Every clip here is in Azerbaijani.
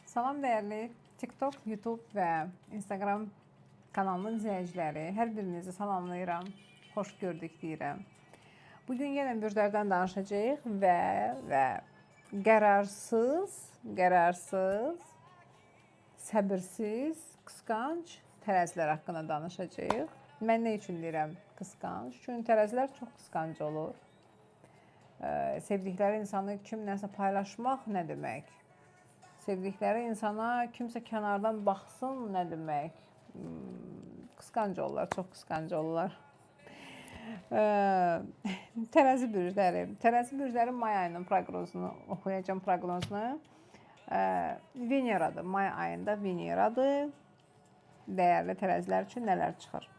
Salam dəyərli TikTok, YouTube və Instagram kanalının izləyiciləri. Hər birinizi salamlayıram, xoş gördük deyirəm. Bugün yenə bürclərdən danışacağıq və qərarsız, səbirsiz, qısqanc tərəzilər haqqında danışacağıq. Mən nə üçün deyirəm qısqanc? Çünki tərəzilər çox qısqanc olur. Sevdikləri insanı kimləsə paylaşmaq nə demək? Sevdikləri insana kimsə kənardan baxsın nə demək? Qısqanc olurlar, çox qısqanc olurlar. Tərəzi bürcləri. Tərəzi bürcləri may ayının proqnozunu oxuyacağım proqnozunu. Veneradır. May ayında Veneradır. Dəyərli tərəzilər üçün nələr çıxır?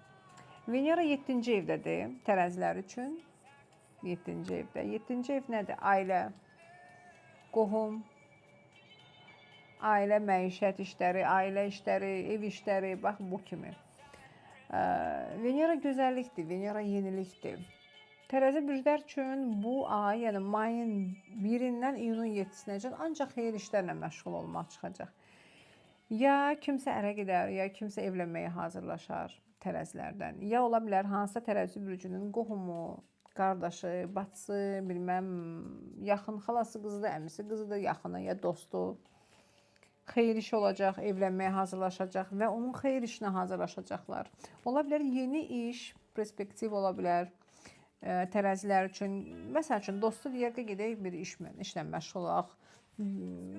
Venera 7-ci evdədir tərəzilər üçün. 7-ci evdə. 7-ci ev nədir? Ailə, qohum, ailə məişət işləri, ailə işləri, ev işləri, bax bu kimi. Venera gözəllikdir, Venera yenilikdir. Tərəzi bürclər üçün bu ay, yəni mayın 1-dən iyunun 7-sinəcən ancaq xeyir işlərlə məşğul olmaq çıxacaq. Ya kimsə ərə gedər, ya kimsə evlənməyə hazırlaşar tərəzilərdən. Ya ola bilər hansısa tərəzi bürcünün qohumu, qardaşı, bacısı, bilməm, yaxın xalası qızıdır, əmisi qızıdır, yaxını ya dostu. Xeyir iş olacaq, evlənməyə hazırlaşacaq və onun xeyir işinə hazırlaşacaqlar. Ola bilər yeni iş, perspektiv ola bilər tərəzilər üçün. Məsəl üçün, dostu deyər ki, gedək bir işlə məşğul olaq.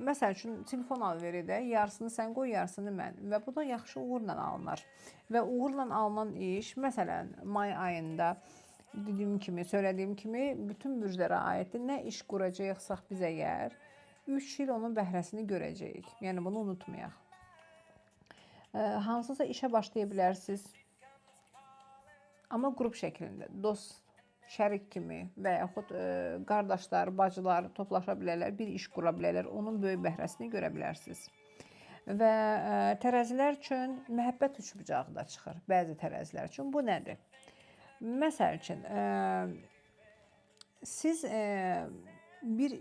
Məsəl üçün, telefon al-ver edək, yarısını sən qoy, yarısını mən. Və bu da yaxşı uğurla alınır. Və uğurla alınan iş, məsələn, may ayında söylədiyim kimi, bütün bürclərə aiddir. Nə iş quracaqsaq biz əgər, 3 il onun bəhrəsini görəcəyik. Yəni, bunu unutmayaq. Hansısa işə başlaya bilərsiniz. Amma qrup şəklində, dost, şərik kimi və yaxud qardaşlar, bacılar toplaşa bilərlər, bir iş qura bilərlər, onun böyük bəhrəsini görə bilərsiniz. Və tərəzilər üçün məhəbbət üçbucağı da çıxır, bəzi tərəzilər üçün. Bu nədir? Məsəl üçün, siz bir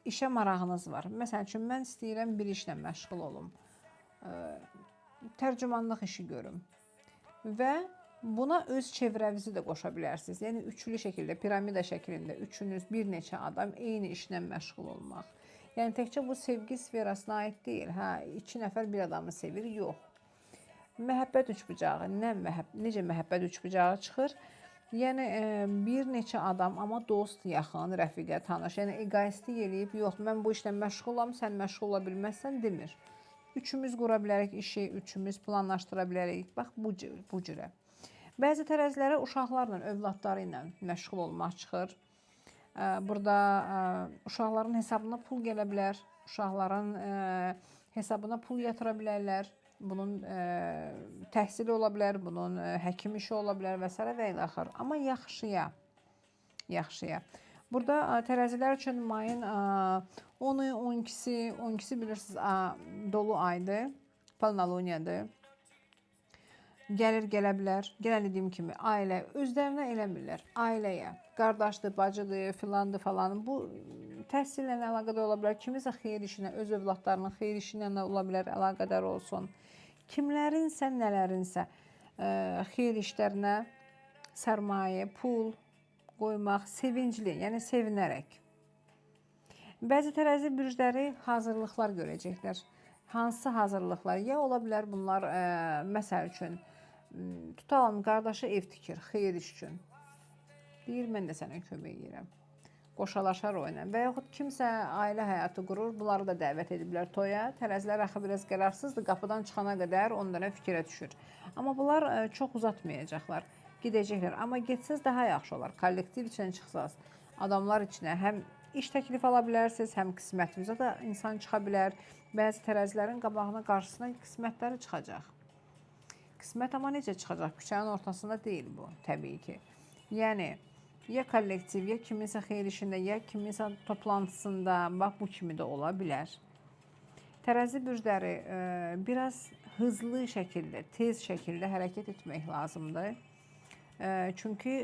işə marağınız var. Məsəl üçün, mən istəyirəm bir işlə məşğul olum. Tərcümanlıq işi görüm. Və buna öz çevrəvizi də qoşa bilərsiniz. Yəni, üçlü şəkildə, piramida şəklində üçünüz, bir neçə adam eyni işlə məşğul olmaq. Yəni, təkcə bu sevgi sferasına aid deyil. 2 nəfər bir adamı sevir, yox. Məhəbbət üçbucağı. Necə məhəbbət üçbucağı çıxır? Yəni, bir neçə adam, amma dost, yaxın, rəfiqə, tanış. Yəni, egoistlik eləyib, yox, mən bu işlə məşğulam, sən məşğul ola bilməzsən, demir. Üçümüz qura bilərik işi, üçümüz planlaşdıra bilərik. Bax, bu cürə. Bəzi tərəzilərə uşaqlarla, övladları ilə məşğul olmaq çıxır. Burada uşaqların hesabına pul gələ bilər, uşaqların hesabına pul yatıra bilərlər. Bunun təhsili ola bilər, bunun həkim işi ola bilər və s. və ilə axır. Amma yaxşıya. Burada tərəzilər üçün mayın 10-u, 12-si bilirsiniz, dolu aydır, polnoluniyadır. Gəlir, gələ bilər. Gələn dediyim kimi, ailə özlərinə eləmirlər. Ailəyə, qardaşdır, bacıdır, filandır, falan. Bu təhsillə əlaqədar ola bilər. Kimisə xeyir işinə, öz övladlarının xeyir işinə ola bilər, əlaqədar olsun. Kimlərinsə, nələrinsə xeyir işlərinə sərmayə, pul qoymaq, sevincli, yəni sevinərək. Bəzi tərəzi bürcləri hazırlıqlar görəcəklər. Hansı hazırlıqlar? Ya ola bilər bunlar, məsəl üçün, tutalım, qardaşı ev tikir, xeyir iş üçün. Deyir, mən də sənə kömək edirəm. Qoşalaşar o ilə. Və yaxud kimsə ailə həyatı qurur, bunları da dəvət ediblər toya. Tərəzilər axı biraz qərarsızdır, qapıdan çıxana qədər onlara fikrə düşür. Amma bunlar çox uzatmayacaqlar, gedəcəklər. Amma getsəz daha yaxşı olar, kollektiv içinə çıxsaz. Adamlar içinə həm iş təklif ala bilərsiniz, həm qismətinizə də insan çıxa bilər. Bəzi tərəzilərin qabağına, qarşısına qismətləri çıxacaq. Qismət amma necə çıxacaq? Küçənin ortasında deyil bu, təbii ki. Yəni, ya kollektiv, ya kiminsə xeyir işində, ya kiminsə toplantısında, bax, bu kimi də ola bilər. Tərəzi bürcləri biraz hızlı şəkildə, tez şəkildə hərəkət etmək lazımdır. Çünki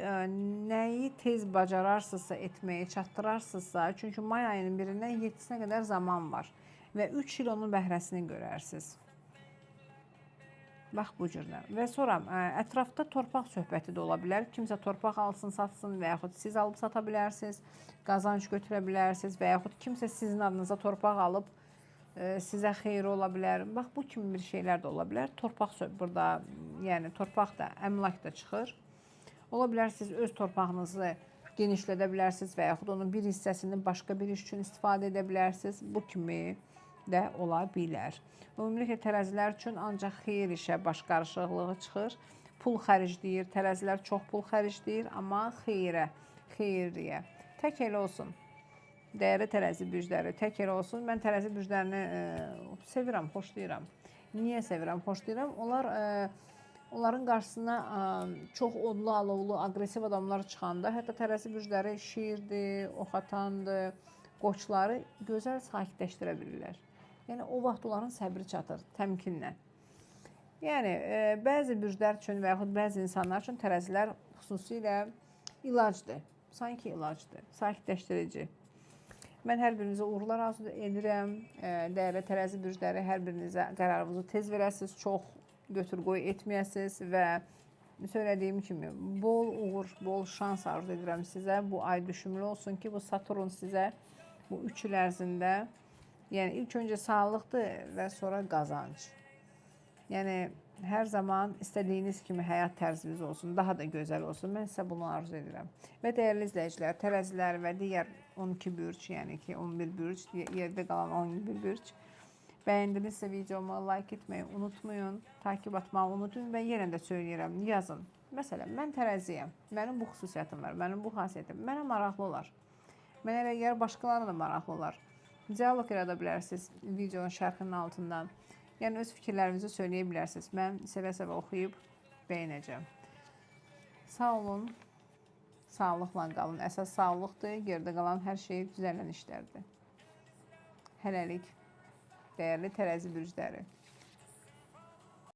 nəyi tez bacararsınızsa, etməyə çatdırarsınızsa, çünki may ayının 1-dən 7-sinə qədər zaman var. və 3 il onun bəhrəsini görərsiniz. Bax bu cürlə. Və sonra ətrafda torpaq söhbəti də ola bilər. Kimsə torpaq alsın, satsın və yaxud siz alıb sata bilərsiniz, qazanc götürə bilərsiniz və yaxud kimsə sizin adınıza torpaq alıb sizə xeyri ola bilər. Bax bu kimi bir şeylər də ola bilər. Torpaq burada, yəni torpaq da, əmlak da çıxır. Ola bilər siz öz torpağınızı genişlədə bilərsiniz və yaxud onun bir hissəsini başqa bir iş üçün istifadə edə bilərsiniz. Bu kimi də ola bilər. Ümumiyyətlə tərəzilər üçün ancaq xeyir işə baş qarışıqlığı çıxır. Pul xərcləyir, tərəzilər çox pul xərcləyir, amma xeyrə, xeyirliyə. Tək elə olsun. Dəyərli tərəzi bürcləri, tək elə olsun. Mən tərəzi bürclərini sevirəm, xoşlayıram. Niyə sevirəm, xoşlayıram? Onların qarşısına çox odlu, alovlu, aqressiv adamlar çıxanda, hətta tərəzi bürcləri şiirdir, oxatandır, qoçları gözəl sakitləşdirə bilirlər. Yəni, o vaxt onların səbri çatır, təmkinlə. Yəni, bəzi bürclər üçün və yaxud bəzi insanlar üçün tərəzilər xüsusilə ilacdır. Sanki ilacdır, sakitləşdirici. Mən hər birinizə uğurlar arzu edirəm. Dəyərli tərəzi bürcləri, hər birinizə qərarınızı tez verəsiniz, çox götür-qoy etməyəsiniz və söylədiyim kimi bol uğur, bol şans arzu edirəm sizə. Bu ay düşümlü olsun ki, bu Saturn sizə bu 3 il ərzində, yəni ilk öncə sağlıqdır və sonra qazanc. Yəni hər zaman istədiyiniz kimi həyat tərziniz olsun, daha da gözəl olsun. Mən sizə bunu arzu edirəm. Və dəyərli izləyicilər, tərəzilər və digər 12 bürc, yəni ki 11 bürc, yerdə qalan 11 bürc. Bəyəndinizsə videomu like etməyi unutmayın, takip atmağı unutmayın və yenə də söyləyirəm, yazın. Məsələn, mən tərəziyəm, mənim bu xüsusiyyətim var, mənim bu xasiyyətim, mənə maraqlı olar. Mənə elə gəlir, başqalarına da maraqlı olar. Dialoq yarada bilərsiniz videonun şərxinin altından. Yəni, öz fikirlərinizi söyləyə bilərsiniz. Mən sevə-sevə oxuyub bəyənəcəm. Sağ olun, sağlıqla qalın. Əsas sağlıqdır, gerdə qalan hər şey düzələn işlərdir. Hələlik, dəyərli tərəzi bürcləri.